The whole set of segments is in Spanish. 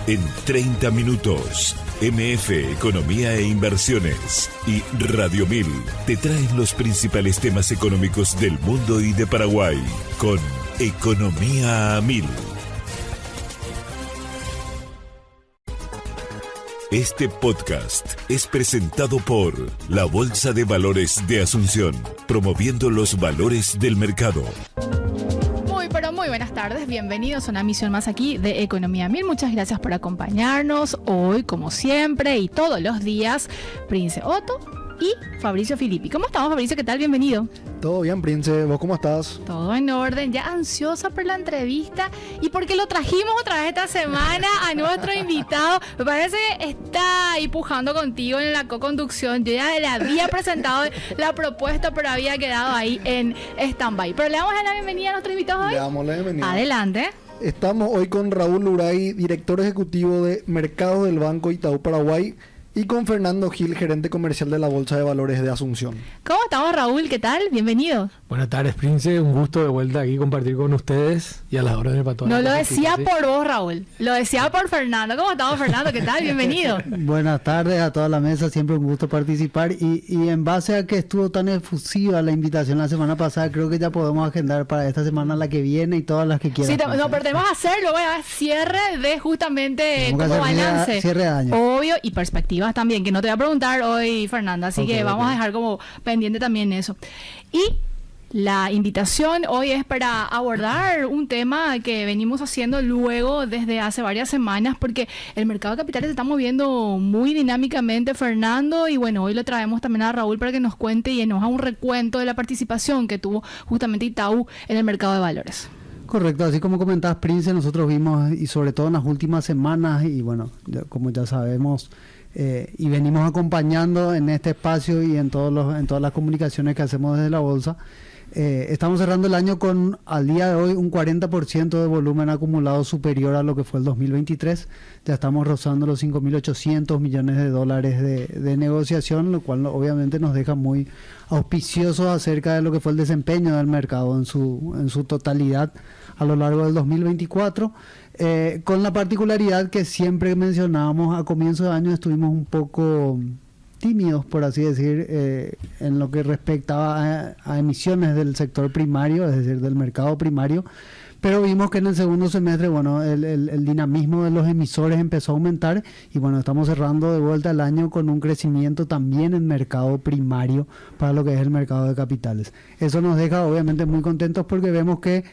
En 30 minutos, MF Economía e Inversiones y Radio 1000 te traen los principales temas económicos del mundo y de Paraguay con Economía a 1000. Este podcast es presentado por la Bolsa de Valores de Asunción, promoviendo los valores del mercado. Muy buenas tardes, bienvenidos a una emisión más aquí de Economía 1000. Muchas gracias por acompañarnos hoy, como siempre y todos los días, Prince Otto y Fabricio Filippi. ¿Cómo estamos, Fabricio? ¿Qué tal? Bienvenido. Todo bien, Prince. ¿Vos cómo estás? Todo en orden, ya ansiosa por la entrevista y porque lo trajimos otra vez esta semana a nuestro invitado. Me parece que está ahí pujando contigo en la co-conducción. Yo ya le había presentado la propuesta, pero había quedado ahí en stand-by. Pero le damos la bienvenida a nuestro invitado hoy. Le damos la bienvenida. Adelante. Estamos hoy con Raúl Uray, director ejecutivo de Mercados del Banco Itaú Paraguay, y con Fernando Gil, gerente comercial de la Bolsa de Valores de Asunción. ¿Cómo estamos, Raúl? ¿Qué tal? Bienvenido. Buenas tardes, Prince. Un gusto de vuelta aquí compartir con ustedes y a las órdenes para todas. No lo decía por vos, Raúl. Lo decía por Fernando. ¿Cómo estamos, Fernando? ¿Qué tal? Bienvenido. Buenas tardes a toda la mesa. Siempre un gusto participar. Y en base a que estuvo tan efusiva la invitación la semana pasada, creo que ya podemos agendar para esta semana la que viene y todas las que quieran. Sí, no, pero tenemos que hacerlo. Voy a ver cierre de justamente como balance. Cierre de año. Obvio, y perspectivas también, que no te voy a preguntar hoy, Fernanda. Así que vamos a dejar como pendiente también eso. Y la invitación hoy es para abordar un tema que venimos haciendo luego desde hace varias semanas, porque el mercado de capitales se está moviendo muy dinámicamente, Fernando, y bueno, hoy lo traemos también a Raúl para que nos cuente y nos haga un recuento de la participación que tuvo justamente Itaú en el mercado de valores. Correcto, así como comentabas, Prince, nosotros vimos, y sobre todo en las últimas semanas, y bueno, como ya sabemos, y venimos acompañando en este espacio y en todas las comunicaciones que hacemos desde la bolsa. Estamos cerrando el año con, al día de hoy, un 40% de volumen acumulado superior a lo que fue el 2023. Ya estamos rozando los 5.800 millones de dólares de negociación, lo cual obviamente nos deja muy auspiciosos acerca de lo que fue el desempeño del mercado en su totalidad a lo largo del 2024. Con la particularidad que siempre mencionábamos, a comienzo de año estuvimos un poco tímidos, por así decir, en lo que respectaba a emisiones del sector primario, es decir, del mercado primario, pero vimos que en el segundo semestre, bueno, el dinamismo de los emisores empezó a aumentar y bueno, estamos cerrando de vuelta el año con un crecimiento también en mercado primario para lo que es el mercado de capitales. Eso nos deja obviamente muy contentos porque vemos que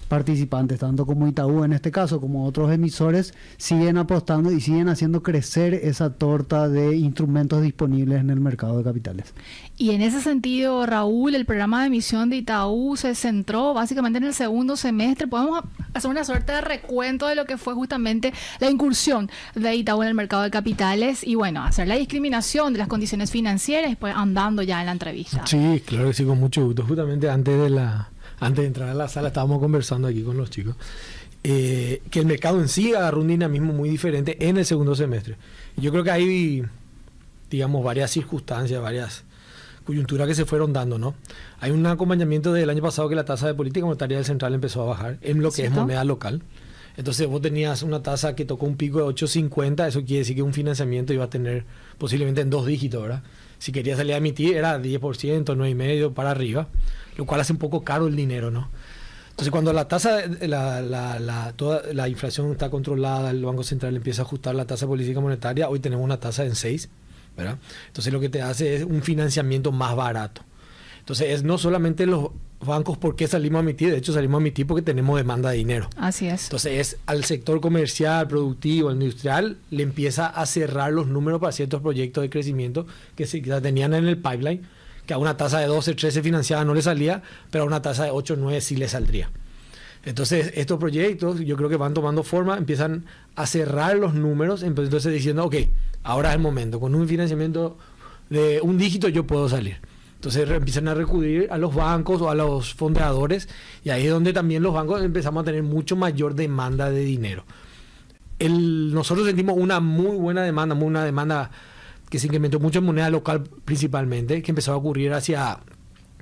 participantes, tanto como Itaú en este caso, como otros emisores, siguen apostando y siguen haciendo crecer esa torta de instrumentos disponibles en el mercado de capitales. Y en ese sentido, Raúl, el programa de emisión de Itaú se centró básicamente en el segundo semestre. Podemos hacer una suerte de recuento de lo que fue justamente la incursión de Itaú en el mercado de capitales y bueno, hacer la discriminación de las condiciones financieras y pues andando ya en la entrevista. Sí, claro que sí, con mucho gusto. Justamente antes de entrar a la sala estábamos conversando aquí con los chicos que el mercado en sí agarró un dinamismo muy diferente en el segundo semestre. Yo creo que hay, digamos, varias circunstancias, varias coyunturas que se fueron dando, ¿no? Hay un acompañamiento del año pasado que la tasa de política monetaria del central empezó a bajar en lo que ¿cierto? Es moneda local. Entonces vos tenías una tasa que tocó un pico de 8.50, eso quiere decir que un financiamiento iba a tener posiblemente en 2 dígitos, ¿verdad? Si quería salir a emitir era 10%, 9,5% para arriba, lo cual hace un poco caro el dinero, ¿no? Entonces cuando la tasa, toda la inflación está controlada, el Banco Central empieza a ajustar la tasa de política monetaria, hoy tenemos una tasa en 6, ¿verdad? Entonces lo que te hace es un financiamiento más barato. Entonces es no solamente los bancos por qué salimos a emitir, de hecho salimos a emitir porque tenemos demanda de dinero. Así es. Entonces es al sector comercial, productivo, industrial, le empieza a cerrar los números para ciertos proyectos de crecimiento que se tenían en el pipeline, que a una tasa de 12, 13 financiada no le salía, pero a una tasa de 8, 9 sí le saldría. Entonces estos proyectos yo creo que van tomando forma, empiezan a cerrar los números, entonces diciendo, ok, ahora es el momento, con un financiamiento de un dígito yo puedo salir. Entonces empiezan a acudir a los bancos o a los fondeadores y ahí es donde también los bancos empezamos a tener mucho mayor demanda de dinero. Nosotros sentimos una muy buena demanda, una demanda que se incrementó mucho en moneda local principalmente, que empezó a ocurrir hacia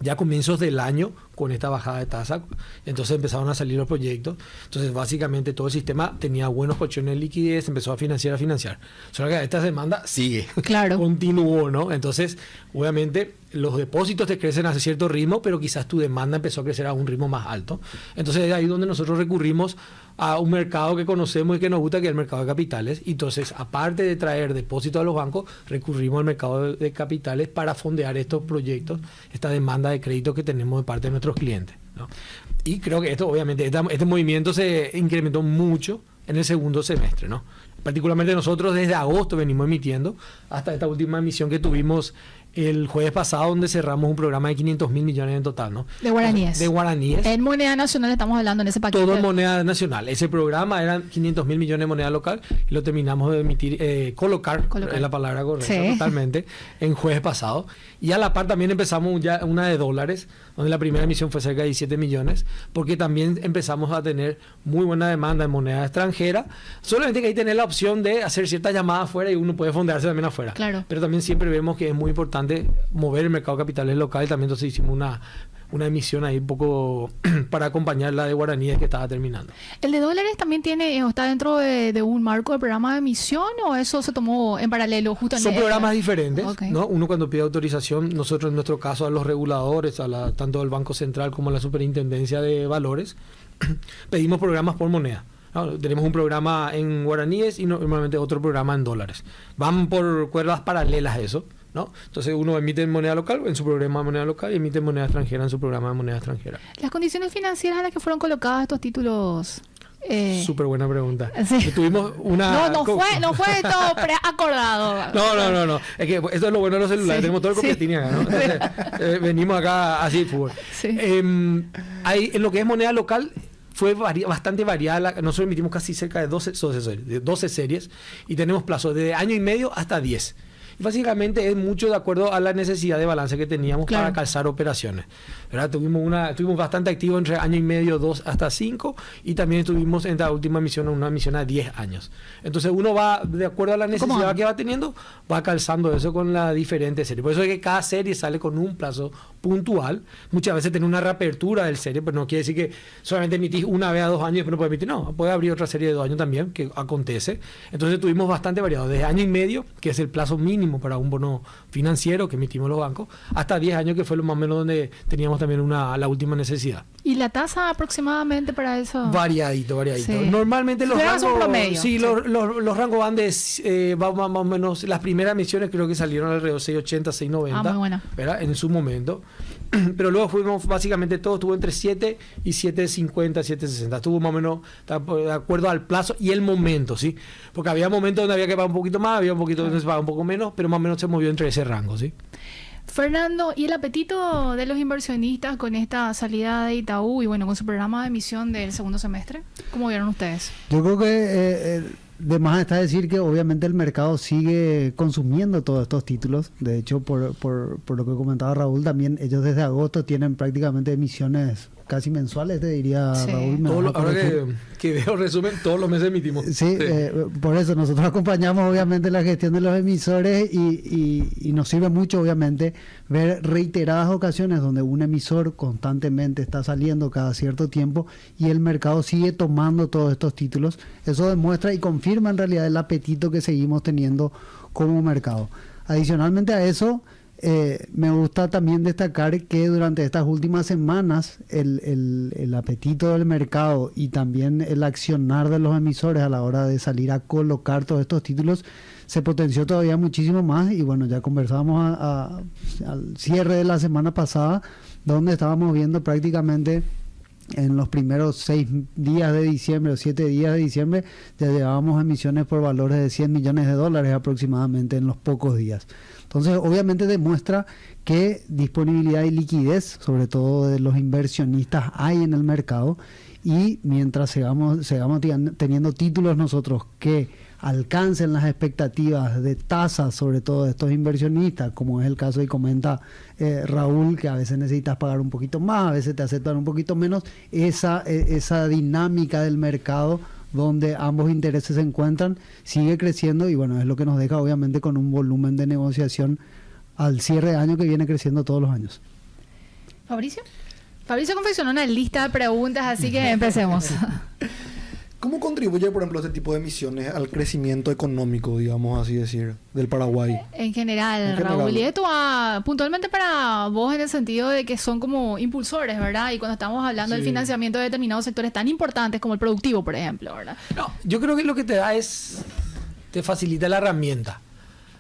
ya comienzos del año con esta bajada de tasa. Entonces empezaron a salir los proyectos. Entonces básicamente todo el sistema tenía buenos colchones de liquidez, empezó a financiar. Solo que esta demanda sigue. Claro. Continuó, ¿no? Entonces, obviamente, los depósitos te crecen a cierto ritmo, pero quizás tu demanda empezó a crecer a un ritmo más alto. Entonces es ahí donde nosotros recurrimos a un mercado que conocemos y que nos gusta, que es el mercado de capitales. Y entonces, aparte de traer depósitos a los bancos, recurrimos al mercado de capitales para fondear estos proyectos, esta demanda de crédito que tenemos de parte de nuestros clientes, ¿no? Y creo que esto, obviamente, este movimiento se incrementó mucho en el segundo semestre, ¿no? Particularmente nosotros desde agosto venimos emitiendo hasta esta última emisión que tuvimos el jueves pasado, donde cerramos un programa de 500.000 millones en total, ¿no? De guaraníes. De guaraníes. En moneda nacional estamos hablando en ese paquete. Todo en moneda nacional. Ese programa eran 500.000 millones de moneda local y lo terminamos de emitir, colocar, es la palabra correcta, sí, totalmente, en jueves pasado. Y a la par también empezamos ya una de dólares, donde la primera emisión fue cerca de 17 millones, porque también empezamos a tener muy buena demanda en moneda extranjera. Solamente que ahí tener la opción de hacer ciertas llamadas afuera y uno puede fondearse también afuera. Claro. Pero también siempre vemos que es muy importante mover el mercado de capitales local. También entonces hicimos una emisión ahí un poco para acompañar la de guaraníes que estaba terminando. ¿El de dólares también tiene o está dentro de un marco de programa de emisión o eso se tomó en paralelo justamente? Son programas diferentes, Okay. ¿no? Uno cuando pide autorización, nosotros en nuestro caso a los reguladores, tanto del Banco Central como a la Superintendencia de Valores, pedimos programas por moneda. ¿No? Tenemos un programa en guaraníes y normalmente otro programa en dólares. Van por cuerdas paralelas eso, ¿no? Entonces uno emite en moneda local en su programa de moneda local y emite en moneda extranjera en su programa de moneda extranjera. ¿Las condiciones financieras en las que fueron colocados estos títulos? Súper buena pregunta. Sí. Tuvimos una... No fue todo preacordado. No. Es que esto es lo bueno de los celulares. Sí, Tenemos todo el coquetín acá, ¿no? Entonces, venimos acá así, fútbol. Sí. En lo que es moneda local fue bastante variada. Nosotros emitimos casi cerca de 12 series y tenemos plazos de año y medio hasta 10. Y básicamente es mucho de acuerdo a la necesidad de balance que teníamos, claro, para calzar operaciones, ¿verdad? Estuvimos bastante activos entre año y medio, 2 hasta 5, y también estuvimos en la última misión, una misión a 10 años. Entonces uno va, de acuerdo a la necesidad que va teniendo, va calzando eso con la diferente serie. Por eso es que cada serie sale con un plazo puntual. Muchas veces tiene una reapertura del serie, pero no quiere decir que solamente emitís una vez a 2 años y después no puede emitir. No, puede abrir otra serie de 2 años también, que acontece. Entonces tuvimos bastante variado, desde año y medio, que es el plazo mínimo para un bono financiero que emitimos los bancos, hasta 10 años, que fue lo más o menos donde teníamos también la última necesidad. ¿Y la tasa aproximadamente para eso? Variadito. Sí. Normalmente los rangos... un promedio. Sí, los rangos van de más o menos... Las primeras emisiones creo que salieron alrededor de 6.80, 6.90. Muy buena. ¿Verdad? En su momento. Pero luego fuimos, básicamente todo estuvo entre 7 y 7.50, 7.60. Estuvo más o menos de acuerdo al plazo y el momento, ¿sí? Porque había momentos donde había que pagar un poquito más, había un poquito donde se pagaba un poco menos, pero más o menos se movió entre ese rango, ¿sí? Fernando, ¿y el apetito de los inversionistas con esta salida de Itaú y bueno, con su programa de emisión del segundo semestre? ¿Cómo vieron ustedes? Yo creo que de más está decir que obviamente el mercado sigue consumiendo todos estos títulos. De hecho, por lo que comentaba Raúl, también ellos desde agosto tienen prácticamente emisiones casi mensuales, te diría, sí. Raúl. Ahora que veo resumen, todos los meses emitimos. Sí, por eso nosotros acompañamos obviamente la gestión de los emisores y nos sirve mucho obviamente ver reiteradas ocasiones donde un emisor constantemente está saliendo cada cierto tiempo y el mercado sigue tomando todos estos títulos. Eso demuestra y confirma en realidad el apetito que seguimos teniendo como mercado. Adicionalmente a eso, me gusta también destacar que durante estas últimas semanas el apetito del mercado y también el accionar de los emisores a la hora de salir a colocar todos estos títulos se potenció todavía muchísimo más y bueno, ya conversábamos al cierre de la semana pasada donde estábamos viendo prácticamente en los primeros 6 días de diciembre o 7 días de diciembre ya llevábamos emisiones por valores de $100 millones aproximadamente en los pocos días. Entonces, obviamente demuestra que disponibilidad y liquidez, sobre todo de los inversionistas, hay en el mercado y mientras sigamos teniendo títulos nosotros que alcancen las expectativas de tasas, sobre todo de estos inversionistas, como es el caso y comenta Raúl, que a veces necesitas pagar un poquito más, a veces te aceptan un poquito menos, esa dinámica del mercado donde ambos intereses se encuentran, sigue creciendo y bueno, es lo que nos deja obviamente con un volumen de negociación al cierre de año que viene creciendo todos los años. ¿Fabricio? Fabricio confeccionó una lista de preguntas, así que empecemos. ¿Cómo contribuye, por ejemplo, este tipo de emisiones al crecimiento económico, digamos así decir, del Paraguay? En general, Raúl, y esto va puntualmente para vos en el sentido de que son como impulsores, ¿verdad? Y cuando estamos hablando del financiamiento de determinados sectores tan importantes como el productivo, por ejemplo, ¿verdad? No, yo creo que lo que te da te facilita la herramienta.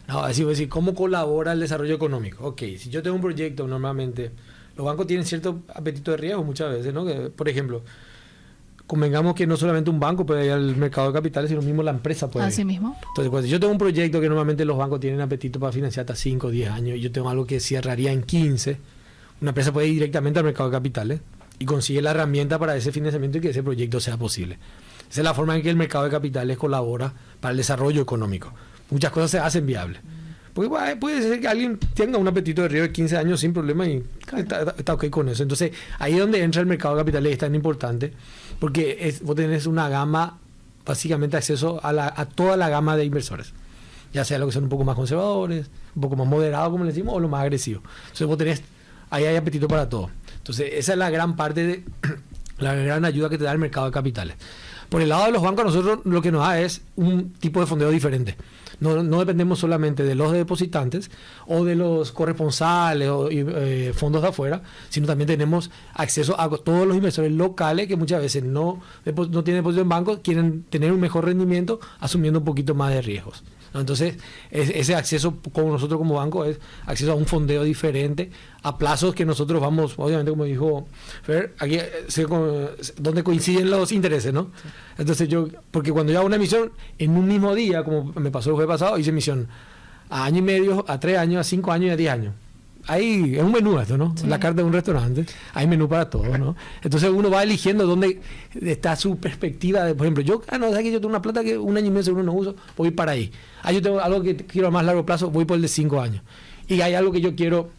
No, así voy a decir, ¿cómo colabora el desarrollo económico? Ok, si yo tengo un proyecto, normalmente los bancos tienen cierto apetito de riesgo muchas veces, ¿no? Que, por ejemplo, convengamos que no solamente un banco puede ir al mercado de capitales, sino mismo la empresa puede ir. Así mismo. Entonces, cuando yo tengo un proyecto que normalmente los bancos tienen apetito para financiar hasta 5 o 10 años, y yo tengo algo que cerraría en 15, una empresa puede ir directamente al mercado de capitales y consigue la herramienta para ese financiamiento y que ese proyecto sea posible. Esa es la forma en que el mercado de capitales colabora para el desarrollo económico. Muchas cosas se hacen viables. Porque puede ser que alguien tenga un apetito de riesgo de 15 años sin problema y está ok con eso. Entonces, ahí es donde entra el mercado de capitales, es tan importante, porque vos tenés una gama, básicamente acceso a toda la gama de inversores. Ya sea los que son un poco más conservadores, un poco más moderados, como le decimos, o los más agresivos. Entonces, vos tenés, ahí hay apetito para todo. Entonces, esa es la gran parte de la gran ayuda que te da el mercado de capitales. Por el lado de los bancos, a nosotros lo que nos da es un tipo de fondeo diferente. No dependemos solamente de los depositantes o de los corresponsales o fondos de afuera, sino también tenemos acceso a todos los inversores locales que muchas veces no tienen depósito en bancos, quieren tener un mejor rendimiento asumiendo un poquito más de riesgos, ¿no? Entonces, ese acceso como nosotros como banco es acceso a un fondeo diferente, a plazos que nosotros vamos, obviamente como dijo Fer, aquí donde coinciden los intereses, ¿no? Entonces porque cuando yo hago una emisión en un mismo día, como me pasó el jueves pasado, hice emisión a año y medio, a 3 años, a 5 años y a 10 años. Ahí es un menú esto, ¿no? Sí. La carta de un restaurante, hay menú para todos, ¿no? Entonces uno va eligiendo dónde está su perspectiva de, por ejemplo, ¿sabes que yo tengo una plata que 1 año y medio seguro no uso? Voy para ahí. Yo tengo algo que quiero a más largo plazo, voy por el de 5 años. Y hay algo que yo quiero,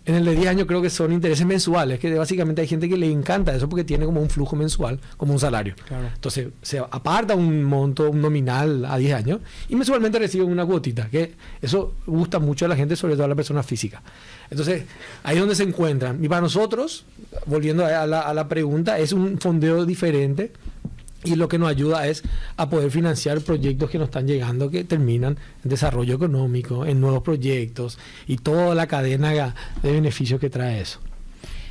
en el de 10 años creo que son intereses mensuales, que básicamente hay gente que le encanta eso porque tiene como un flujo mensual, como un salario. Claro. Entonces se aparta un monto, un nominal a 10 años y mensualmente recibe una cuotita, que eso gusta mucho a la gente, sobre todo a la persona física. Entonces ahí es donde se encuentran. Y para nosotros, volviendo a la pregunta, es un fondeo diferente. Y lo que nos ayuda es a poder financiar proyectos que nos están llegando, que terminan en desarrollo económico, en nuevos proyectos y toda la cadena de beneficios que trae eso.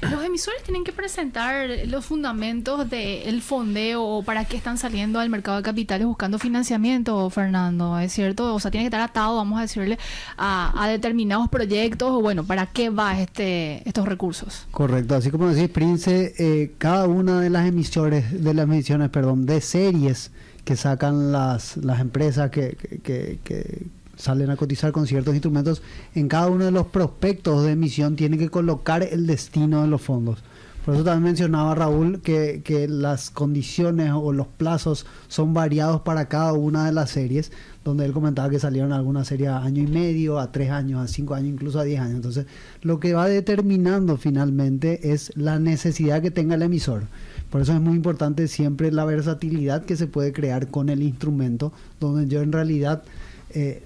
Los emisores tienen que presentar los fundamentos del fondeo o para qué están saliendo al mercado de capitales buscando financiamiento, Fernando, ¿es cierto? O sea, tiene que estar atado, vamos a decirle, a determinados proyectos o bueno, ¿para qué va estos recursos? Correcto, así como decís, Prince, cada una de las emisiones, de series que sacan las empresas que salen a cotizar con ciertos instrumentos, en cada uno de los prospectos de emisión tiene que colocar el destino de los fondos. Por eso también mencionaba Raúl que las condiciones o los plazos son variados para cada una de las series, donde él comentaba que salieron algunas series a 1 año y medio, a 3 años, a 5 años, incluso a 10 años. Entonces, lo que va determinando finalmente es la necesidad que tenga el emisor. Por eso es muy importante siempre la versatilidad que se puede crear con el instrumento, donde yo en realidad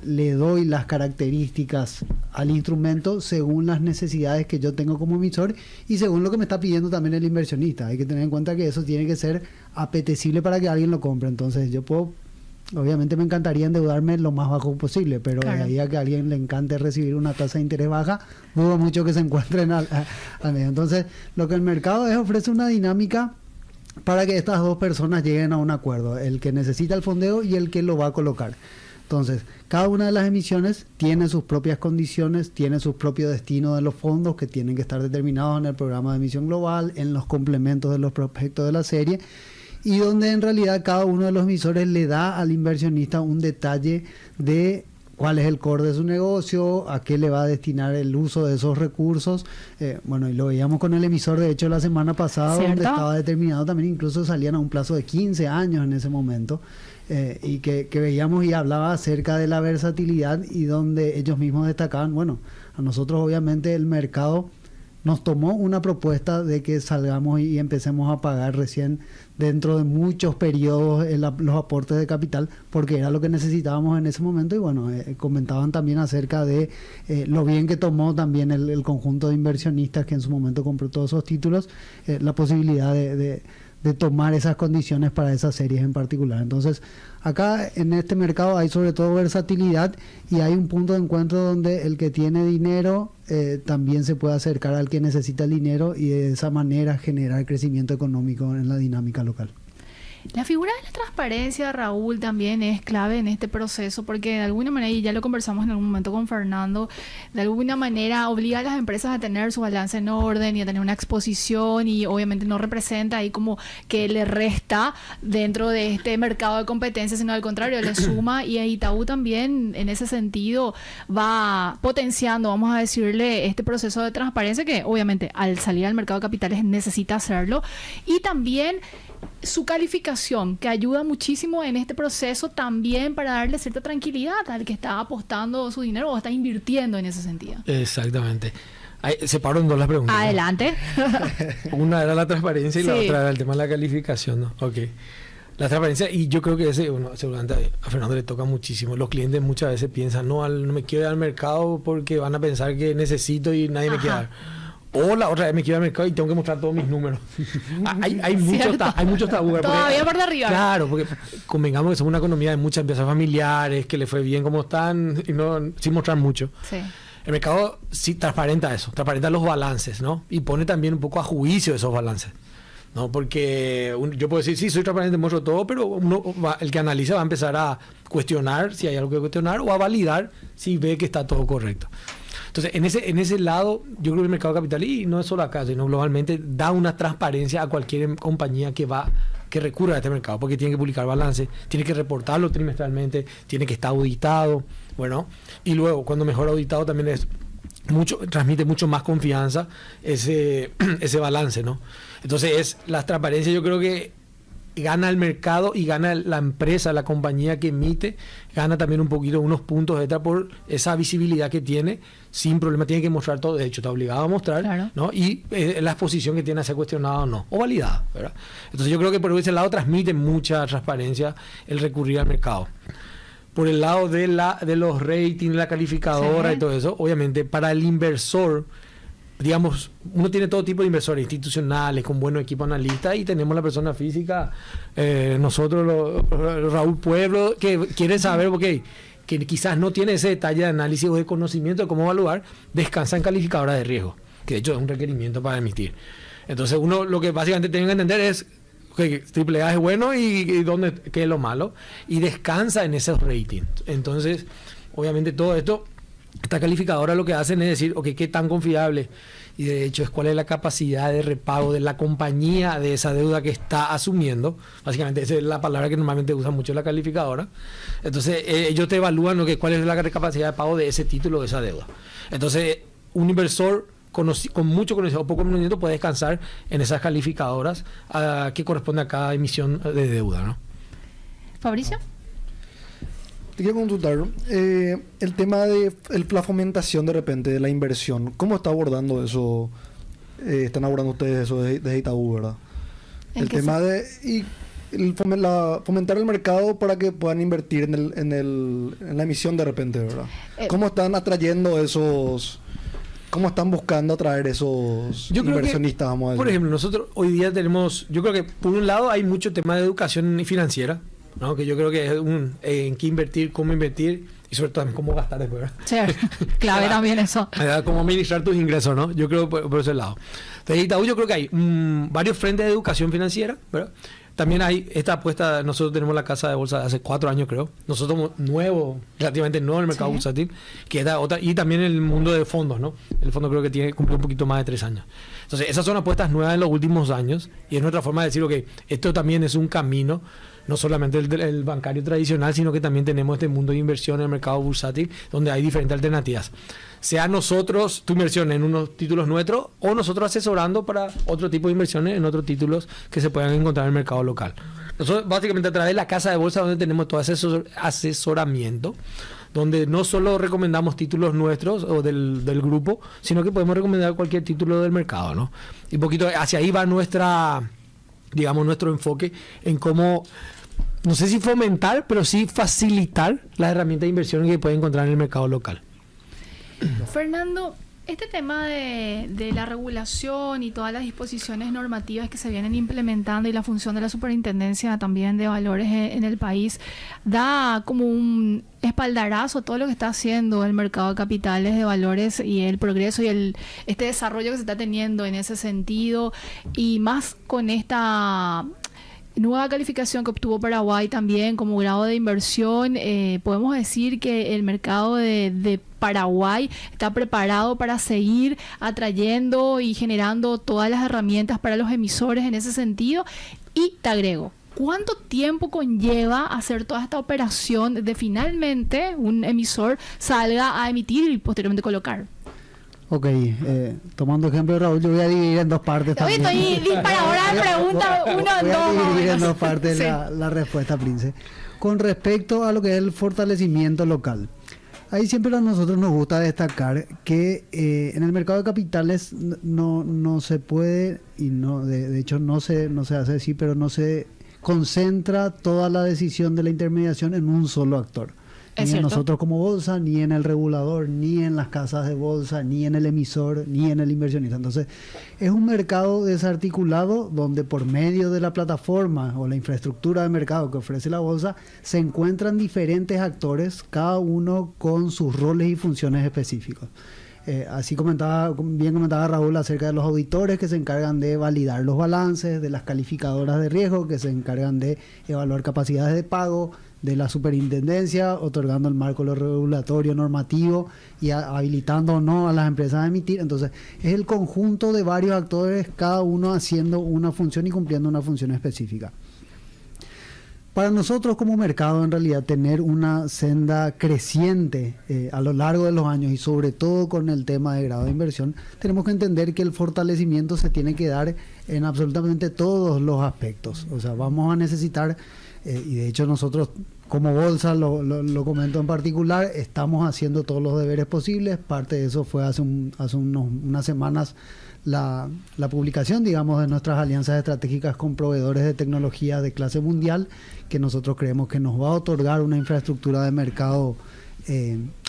le doy las características al instrumento según las necesidades que yo tengo como emisor y según lo que me está pidiendo también el inversionista. Hay que tener en cuenta que eso tiene que ser apetecible para que alguien lo compre. Entonces yo puedo, obviamente me encantaría endeudarme lo más bajo posible, pero de ahí a que a alguien le encante recibir una tasa de interés baja, dudo mucho que se encuentren al medio. Entonces lo que el mercado ofrece una dinámica para que estas dos personas lleguen a un acuerdo, el que necesita el fondeo y el que lo va a colocar. Entonces, cada una de las emisiones tiene sus propias condiciones, tiene sus propios destinos de los fondos que tienen que estar determinados en el programa de emisión global, en los complementos de los prospectos de la serie, y donde en realidad cada uno de los emisores le da al inversionista un detalle de cuál es el core de su negocio, a qué le va a destinar el uso de esos recursos. Bueno, y lo veíamos con el emisor, de hecho, la semana pasada, ¿cierto? Donde estaba determinado también, incluso salían a un plazo de 15 años en ese momento. Y que veíamos y hablaba acerca de la versatilidad y donde ellos mismos destacaban, bueno, a nosotros obviamente el mercado nos tomó una propuesta de que salgamos y empecemos a pagar recién dentro de muchos periodos los aportes de capital, porque era lo que necesitábamos en ese momento. Y bueno, comentaban también acerca de lo bien que tomó también el conjunto de inversionistas que en su momento compró todos esos títulos, la posibilidad de tomar esas condiciones para esas series en particular. Entonces, acá en este mercado hay sobre todo versatilidad y hay un punto de encuentro donde el que tiene dinero también se puede acercar al que necesita el dinero y de esa manera generar crecimiento económico en la dinámica local. La figura de la transparencia, Raúl, también es clave en este proceso, porque de alguna manera, y ya lo conversamos en algún momento con Fernando, de alguna manera obliga a las empresas a tener su balance en orden y a tener una exposición, y obviamente no representa ahí como que le resta dentro de este mercado de competencia, sino al contrario, le suma. Y Itaú también en ese sentido va potenciando, vamos a decirle, este proceso de transparencia que obviamente al salir al mercado de capitales necesita hacerlo, y también su calificación, que ayuda muchísimo en este proceso también para darle cierta tranquilidad al que está apostando su dinero o está invirtiendo en ese sentido. Exactamente. Separo en dos las preguntas. Adelante. ¿No? Una era la transparencia y la otra era el tema de la calificación, ¿no? Ok. La transparencia, y yo creo que seguramente a Fernando le toca muchísimo. Los clientes muchas veces piensan, no me quiero ir al mercado porque van a pensar que necesito y nadie me quiere dar. O la otra vez me quiero al mercado y tengo que mostrar todos mis números. hay muchos tabúes. Todavía por de arriba. Claro, porque convengamos que somos una economía de muchas empresas familiares, que le fue bien como están, y no sin mostrar mucho. Sí. El mercado sí transparenta eso, transparenta los balances, ¿no? Y pone también un poco a juicio esos balances, ¿no? Porque yo puedo decir, sí, soy transparente, muestro todo, pero el que analiza va a empezar a cuestionar si hay algo que cuestionar o a validar si ve que está todo correcto. Entonces, en ese lado, yo creo que el mercado de capital, y no es solo acá, sino globalmente, da una transparencia a cualquier compañía que recurra a este mercado, porque tiene que publicar balance, tiene que reportarlo trimestralmente, tiene que estar auditado, bueno, y luego, cuando mejor auditado, también transmite mucho más confianza ese balance, ¿no? Entonces, la transparencia, yo creo que gana el mercado y gana la empresa, la compañía que emite, gana también un poquito, unos puntos extra por esa visibilidad que tiene, sin problema, tiene que mostrar todo, de hecho está obligado a mostrar, claro, ¿no? Y la exposición que tiene a ser cuestionada o no, o validada, ¿verdad? Entonces yo creo que por ese lado transmite mucha transparencia el recurrir al mercado. Por el lado de los ratings, la calificadora, sí, y todo eso, obviamente para el inversor, digamos, uno tiene todo tipo de inversores institucionales con buenos equipos analistas, y tenemos la persona física, nosotros, Raúl Pueblo, que quiere saber, okay, que quizás no tiene ese detalle de análisis o de conocimiento de cómo evaluar, descansa en calificadora de riesgo, que de hecho es un requerimiento para emitir. Entonces uno lo que básicamente tiene que entender es que AAA es bueno y qué es lo malo, y descansa en esos ratings. Entonces, obviamente todo esto, esta calificadora lo que hacen es decir, ok, qué tan confiable, y de hecho es cuál es la capacidad de repago de la compañía de esa deuda que está asumiendo. Básicamente esa es la palabra que normalmente usa mucho la calificadora. Entonces ellos te evalúan cuál es la capacidad de pago de ese título, de esa deuda. Entonces un inversor con mucho conocimiento o poco conocimiento puede descansar en esas calificadoras que corresponde a cada emisión de deuda, ¿no? Fabricio. Te quiero consultar el tema de la fomentación de repente de la inversión. ¿Cómo está abordando eso? Están abordando ustedes eso desde Itaú, ¿verdad? El tema de fomentar el mercado para que puedan invertir en la emisión de repente, ¿verdad? ¿Cómo están atrayendo esos? ¿Cómo están buscando atraer esos inversionistas? Vamos a decir. Por ejemplo, nosotros hoy día tenemos, yo creo que por un lado hay mucho tema de educación financiera, ¿no? Que yo creo que es en qué invertir, cómo invertir y sobre todo cómo gastar después, ¿verdad? Sí, clave también eso. Cómo administrar tus ingresos, ¿no? Yo creo por ese lado. Entonces, Itaú, yo creo que hay varios frentes de educación financiera, ¿verdad? También hay esta apuesta, nosotros tenemos la casa de bolsa de hace 4 años, creo. Nosotros somos relativamente nuevo en el mercado bursátil, que es otra, y también el mundo de fondos, ¿no? El fondo creo que cumplió un poquito más de 3 años. Entonces, esas son apuestas nuevas en los últimos años, y es nuestra forma de decir, ok, esto también es un camino, no solamente el bancario tradicional, sino que también tenemos este mundo de inversión en el mercado bursátil, donde hay diferentes alternativas. Sea nosotros, tu inversión en unos títulos nuestros, o nosotros asesorando para otro tipo de inversiones en otros títulos que se puedan encontrar en el mercado local. Nosotros, básicamente, a través de la casa de bolsa, donde tenemos todo ese asesoramiento, donde no solo recomendamos títulos nuestros o del grupo, sino que podemos recomendar cualquier título del mercado, ¿no? Y un poquito hacia ahí va nuestro enfoque en cómo, no sé si fomentar, pero sí facilitar las herramientas de inversión que pueden encontrar en el mercado local. Fernando, este tema de la regulación y todas las disposiciones normativas que se vienen implementando y la función de la superintendencia también de valores en el país da como un espaldarazo a todo lo que está haciendo el mercado de capitales de valores y el progreso y este desarrollo que se está teniendo en ese sentido, y más con esta nueva calificación que obtuvo Paraguay también como grado de inversión. Podemos decir que el mercado de Paraguay está preparado para seguir atrayendo y generando todas las herramientas para los emisores en ese sentido. Y te agrego, ¿cuánto tiempo conlleva hacer toda esta operación de finalmente un emisor salga a emitir y posteriormente colocar? Ok, tomando ejemplo de Raúl, yo voy a dividir en dos partes también. Estoy disparadora de pregunta, uno en voy dos. a dividir en dos Sí. partes la respuesta, Prince. Con respecto a lo que es el fortalecimiento local, ahí siempre a nosotros nos gusta destacar que en el mercado de capitales no se puede, y no de hecho no se hace así, pero no se concentra toda la decisión de la intermediación en un solo actor. Ni en nosotros como bolsa, ni en el regulador, ni en las casas de bolsa, ni en el emisor, ni en el inversionista. Entonces, es un mercado desarticulado donde por medio de la plataforma o la infraestructura de mercado que ofrece la bolsa, se encuentran diferentes actores, cada uno con sus roles y funciones específicos. Así bien comentaba Raúl acerca de los auditores que se encargan de validar los balances, de las calificadoras de riesgo que se encargan de evaluar capacidades de pago, de la superintendencia, otorgando el marco regulatorio normativo y habilitando o no a las empresas a emitir. Entonces, es el conjunto de varios actores, cada uno haciendo una función y cumpliendo una función específica. Para nosotros como mercado, en realidad, tener una senda creciente a lo largo de los años y sobre todo con el tema de grado de inversión, tenemos que entender que el fortalecimiento se tiene que dar en absolutamente todos los aspectos. O sea, vamos a necesitar, y de hecho nosotros como bolsa, lo comento en particular, estamos haciendo todos los deberes posibles. Parte de eso fue hace unas semanas la publicación, digamos, de nuestras alianzas estratégicas con proveedores de tecnología de clase mundial, que nosotros creemos que nos va a otorgar una infraestructura de mercado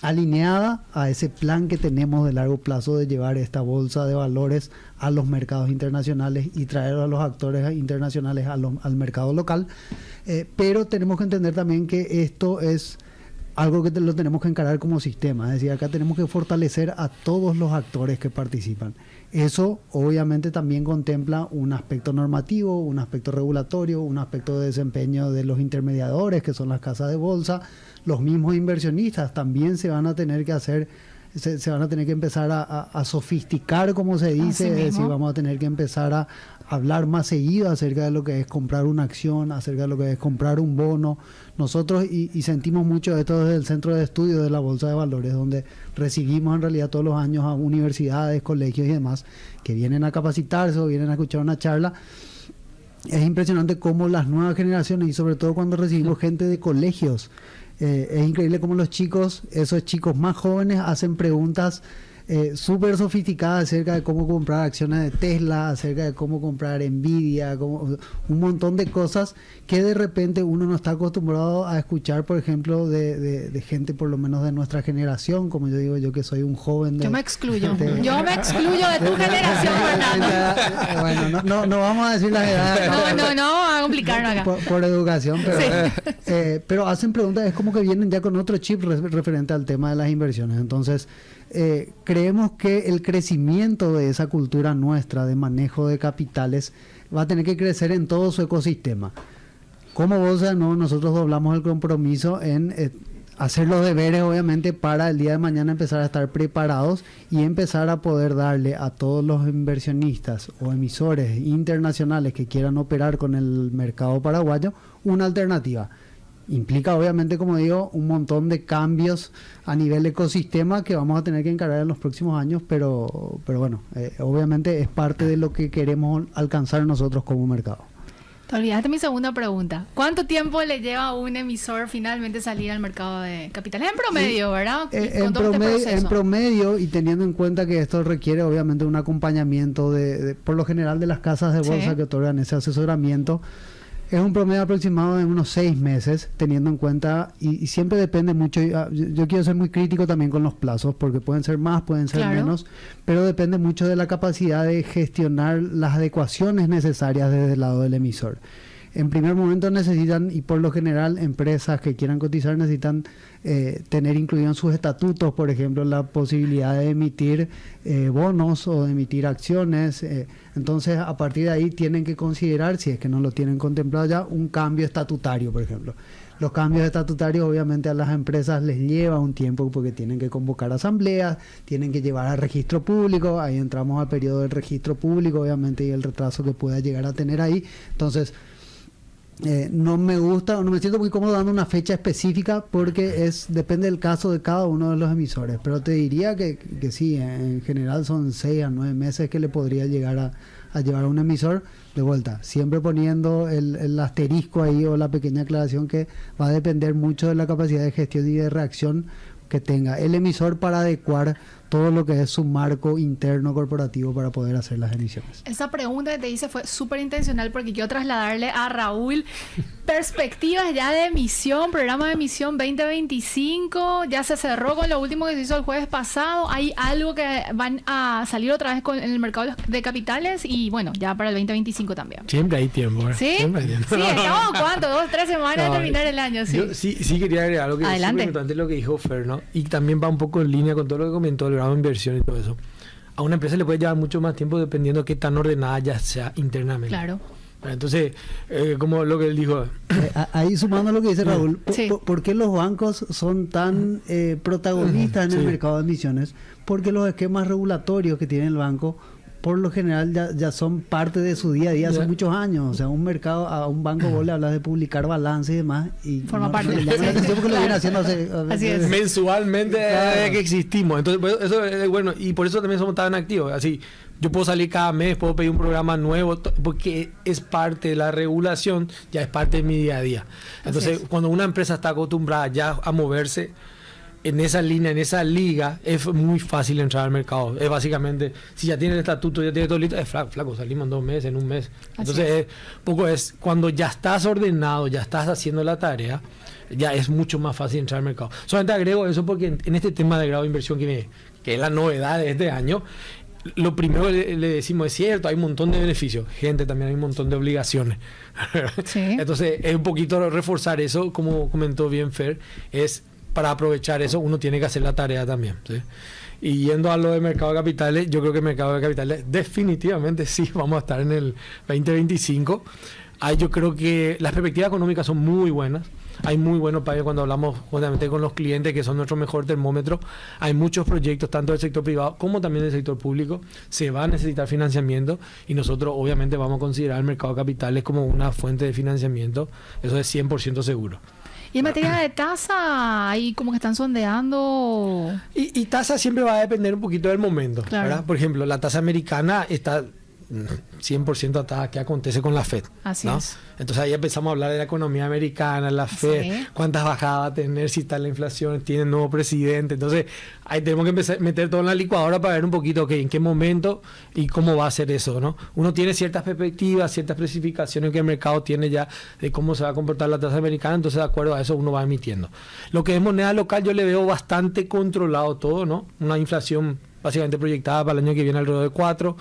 alineada a ese plan que tenemos de largo plazo de llevar esta bolsa de valores a los mercados internacionales y traer a los actores internacionales al mercado local. Pero tenemos que entender también que esto es algo que lo tenemos que encarar como sistema, es decir, acá tenemos que fortalecer a todos los actores que participan. Eso obviamente también contempla un aspecto normativo, un aspecto regulatorio, un aspecto de desempeño de los intermediadores, que son las casas de bolsa. Los mismos inversionistas también se van a tener que hacer, se van a tener que empezar a sofisticar, como se dice, es decir, vamos a tener que empezar a hablar más seguido acerca de lo que es comprar una acción, acerca de lo que es comprar un bono. Nosotros, y sentimos mucho esto desde el Centro de Estudios de la Bolsa de Valores, donde recibimos en realidad todos los años a universidades, colegios y demás, que vienen a capacitarse o vienen a escuchar una charla. Es impresionante cómo las nuevas generaciones, y sobre todo cuando recibimos gente de colegios, es increíble cómo los chicos, esos chicos más jóvenes, hacen preguntas súper sofisticadas acerca de cómo comprar acciones de Tesla, acerca de cómo comprar Nvidia, un montón de cosas que de repente uno no está acostumbrado a escuchar, por ejemplo, de gente por lo menos de nuestra generación, como yo digo, yo que soy un joven. Yo me excluyo de tu generación, Fernando. Bueno, no vamos a decir las edades. No, vamos a complicarnos acá. Por educación, pero, sí. Pero hacen preguntas, es como que vienen ya con otro chip referente al tema de las inversiones. Entonces, creemos que el crecimiento de esa cultura nuestra de manejo de capitales va a tener que crecer en todo su ecosistema. Como bolsa, nosotros doblamos el compromiso en hacer los deberes, obviamente, para el día de mañana empezar a estar preparados y empezar a poder darle a todos los inversionistas o emisores internacionales que quieran operar con el mercado paraguayo una alternativa. Implica, obviamente, como digo, un montón de cambios a nivel ecosistema que vamos a tener que encarar en los próximos años, pero bueno, obviamente es parte de lo que queremos alcanzar nosotros como mercado. Te olvidaste mi segunda pregunta. ¿Cuánto tiempo le lleva a un emisor finalmente salir al mercado de capitales? En promedio, ¿verdad? En promedio, y teniendo en cuenta que esto requiere obviamente un acompañamiento por lo general de las casas de bolsa que otorgan ese asesoramiento, es un promedio aproximado de unos 6 meses, teniendo en cuenta, y siempre depende mucho, yo quiero ser muy crítico también con los plazos, porque pueden ser más, pueden ser menos, pero depende mucho de la capacidad de gestionar las adecuaciones necesarias desde el lado del emisor. En primer momento necesitan, y por lo general empresas que quieran cotizar necesitan tener incluido en sus estatutos, por ejemplo, la posibilidad de emitir bonos o de emitir acciones. Entonces, a partir de ahí tienen que considerar, si es que no lo tienen contemplado ya, un cambio estatutario, por ejemplo. Los cambios estatutarios obviamente a las empresas les lleva un tiempo porque tienen que convocar asambleas, tienen que llevar al registro público, ahí entramos al periodo del registro público, obviamente, y el retraso que pueda llegar a tener ahí. Entonces, no me gusta, no me siento muy cómodo dando una fecha específica porque depende del caso de cada uno de los emisores, pero te diría que sí, en general son 6 a 9 meses que le podría llegar a llevar a un emisor. De vuelta, siempre poniendo el asterisco ahí o la pequeña aclaración que va a depender mucho de la capacidad de gestión y de reacción que tenga el emisor para adecuar todo lo que es su marco interno corporativo para poder hacer las emisiones. Esa pregunta que te hice fue súper intencional porque quiero trasladarle a Raúl perspectivas ya de emisión, programa de emisión 2025, ya se cerró con lo último que se hizo el jueves pasado, hay algo que van a salir otra vez en el mercado de capitales y bueno, ya para el 2025 también. Siempre hay tiempo. ¿Sí? Siempre hay tiempo. Sí, estamos ¿cuánto? 2, 3 semanas de terminar el año. Sí. Yo sí quería agregar algo que es súper importante lo que dijo Fer, ¿no? Y también va un poco en línea con todo lo que comentó el grado de inversión y todo eso. A una empresa le puede llevar mucho más tiempo dependiendo de qué tan ordenada ya sea internamente. Claro. Entonces, como lo que él dijo. Ahí sumando lo que dice Raúl, ¿por qué los bancos son tan protagonistas en el mercado de emisiones? Porque los esquemas regulatorios que tiene el banco por lo general ya son parte de su día a día hace muchos años. O sea, a un banco vos le hablas de publicar balance y demás y forma parte le llama la atención porque lo viene haciendo Así es. Mensualmente que existimos. Entonces, pues, eso es bueno, y por eso también somos tan activos. Así, yo puedo salir cada mes, puedo pedir un programa nuevo, porque es parte de la regulación, ya es parte de mi día a día. Entonces, cuando una empresa está acostumbrada ya a moverse en esa línea, en esa liga, es muy fácil entrar al mercado. Es básicamente, si ya tiene el estatuto, ya tiene todo listo, es flaco, salimos en 2 meses, en 1 mes. Entonces, es cuando ya estás ordenado, ya estás haciendo la tarea, ya es mucho más fácil entrar al mercado. Solamente agrego eso porque en este tema de grado de inversión que es la novedad de este año, lo primero que le decimos es cierto, hay un montón de beneficios, gente, también hay un montón de obligaciones. Entonces, es un poquito reforzar eso, como comentó bien Fer, es para aprovechar eso uno tiene que hacer la tarea también, ¿sí? Y yendo a lo de mercado de capitales, yo creo que el mercado de capitales definitivamente sí vamos a estar en el 2025. Yo creo que las perspectivas económicas son muy buenas. Hay muy buenos países cuando hablamos justamente con los clientes que son nuestro mejor termómetro. Hay muchos proyectos, tanto del sector privado como también del sector público. Se va a necesitar financiamiento y nosotros obviamente vamos a considerar el mercado de capitales como una fuente de financiamiento. Eso es 100% seguro. Y en materia de tasa, ahí como que están sondeando. Y tasa siempre va a depender un poquito del momento, ¿verdad? Por ejemplo, la tasa americana está 100% atada a qué acontece con la FED. Así es. Entonces ahí empezamos a hablar de la economía americana, la FED, cuántas bajadas va a tener, si está la inflación, tiene nuevo presidente. Entonces ahí tenemos que empezar a meter todo en la licuadora para ver un poquito en qué momento y cómo va a ser eso, ¿no? Uno tiene ciertas perspectivas, ciertas especificaciones que el mercado tiene ya de cómo se va a comportar la tasa americana, entonces de acuerdo a eso uno va emitiendo. Lo que es moneda local yo le veo bastante controlado todo, ¿no? Una inflación básicamente proyectada para el año que viene alrededor de 4%.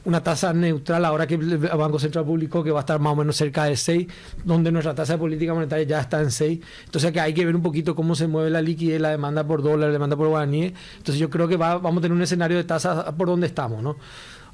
Una tasa neutral ahora que el Banco Central publicó que va a estar más o menos cerca de 6, donde nuestra tasa de política monetaria ya está en 6. Entonces que hay que ver un poquito cómo se mueve la liquidez, la demanda por dólar, la demanda por guaraní. Entonces yo creo que vamos a tener un escenario de tasas por donde estamos, ¿no?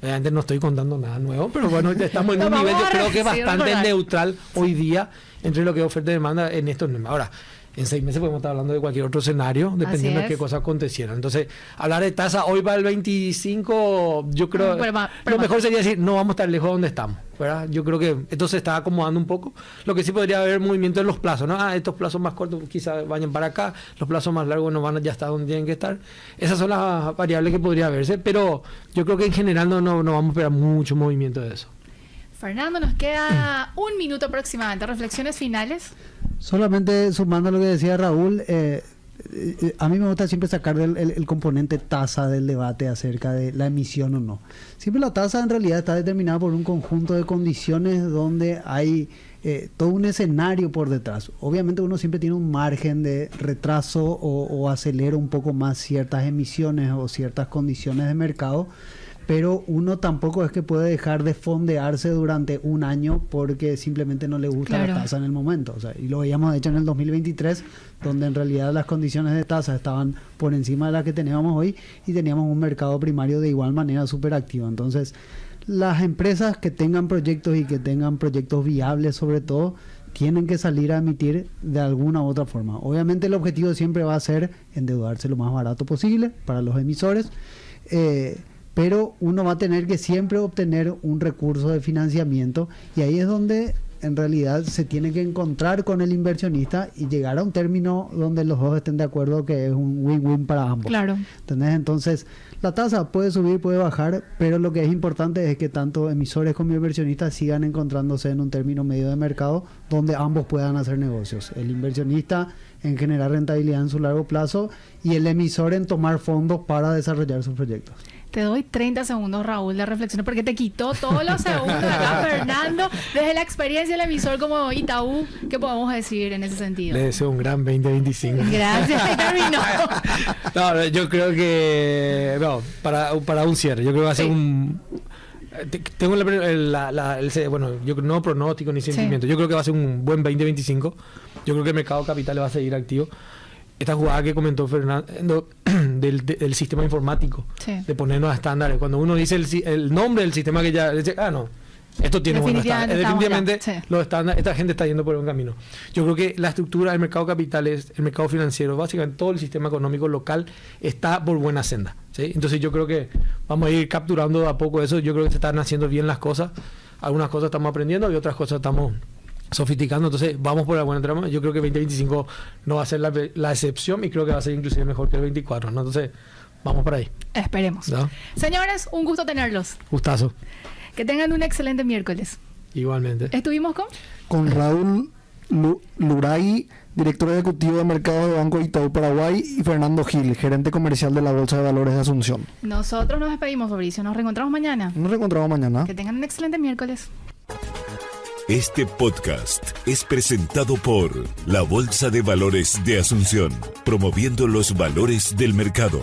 Obviamente no estoy contando nada nuevo, pero bueno, ya estamos en un nivel yo creo que bastante neutral hoy día entre lo que es oferta y demanda en estos niveles. Ahora, en 6 meses podemos estar hablando de cualquier otro escenario, dependiendo de qué cosa aconteciera. Entonces, hablar de tasa hoy para el 25, yo creo lo mejor sería decir, no vamos a estar lejos de donde estamos, ¿verdad? Yo creo que esto se está acomodando un poco. Lo que sí podría haber movimiento en los plazos, ¿no? Estos plazos más cortos quizás vayan para acá, los plazos más largos no van ya hasta donde tienen que estar. Esas son las variables que podría verse, pero yo creo que en general no vamos a esperar mucho movimiento de eso. Fernando, nos queda un minuto aproximadamente. ¿Reflexiones finales? Solamente sumando lo que decía Raúl, a mí me gusta siempre sacar el componente tasa del debate acerca de la emisión o no. Siempre la tasa en realidad está determinada por un conjunto de condiciones donde hay todo un escenario por detrás. Obviamente uno siempre tiene un margen de retraso o acelera un poco más ciertas emisiones o ciertas condiciones de mercado, pero uno tampoco es que puede dejar de fondearse durante un año porque simplemente no le gusta la tasa en el momento. O sea, y lo veíamos de hecho en el 2023, donde en realidad las condiciones de tasa estaban por encima de las que teníamos hoy y teníamos un mercado primario de igual manera súper activo. Entonces, las empresas que tengan proyectos y que tengan proyectos viables sobre todo, tienen que salir a emitir de alguna u otra forma. Obviamente el objetivo siempre va a ser endeudarse lo más barato posible para los emisores, pero uno va a tener que siempre obtener un recurso de financiamiento y ahí es donde en realidad se tiene que encontrar con el inversionista y llegar a un término donde los dos estén de acuerdo que es un win-win para ambos. Claro. ¿Entendés? Entonces, la tasa puede subir, puede bajar, pero lo que es importante es que tanto emisores como inversionistas sigan encontrándose en un término medio de mercado donde ambos puedan hacer negocios. El inversionista en generar rentabilidad en su largo plazo y el emisor en tomar fondos para desarrollar sus proyectos. Te doy 30 segundos, Raúl, de reflexión, porque te quitó todos los segundos acá, Fernando, desde la experiencia del emisor como Itaú. ¿Qué podemos decir en ese sentido? Le deseo un gran 2025. Gracias, y terminó. No, yo creo que... No, para un cierre, yo creo que va a ser un... Tengo bueno, yo no pronóstico ni sentimiento. Yo creo que va a ser un buen 2025. Yo creo que el mercado capital va a seguir activo. Esta jugada que comentó Fernando del sistema informático, de ponernos a estándares. Cuando uno dice el nombre del sistema que ya dice, no, esto tiene buenos estándares. Definitivamente los estándares, esta gente está yendo por un camino. Yo creo que la estructura del mercado capital, el mercado financiero, básicamente todo el sistema económico local está por buena senda, ¿sí? Entonces yo creo que vamos a ir capturando de a poco eso. Yo creo que se están haciendo bien las cosas. Algunas cosas estamos aprendiendo y otras cosas estamos sofisticando, entonces vamos por la buena trama. Yo creo que 2025 no va a ser la excepción y creo que va a ser inclusive mejor que el 24, ¿no? Entonces vamos por ahí. Esperemos. ¿No? Señores, un gusto tenerlos. Gustazo. Que tengan un excelente miércoles. Igualmente. ¿Estuvimos con Raúl Luray, director ejecutivo de mercados de Banco Itaú Paraguay, y Fernando Gil, gerente comercial de la Bolsa de Valores de Asunción? Nosotros nos despedimos, Fabricio. Nos reencontramos mañana. Que tengan un excelente miércoles. Este podcast es presentado por la Bolsa de Valores de Asunción, promoviendo los valores del mercado.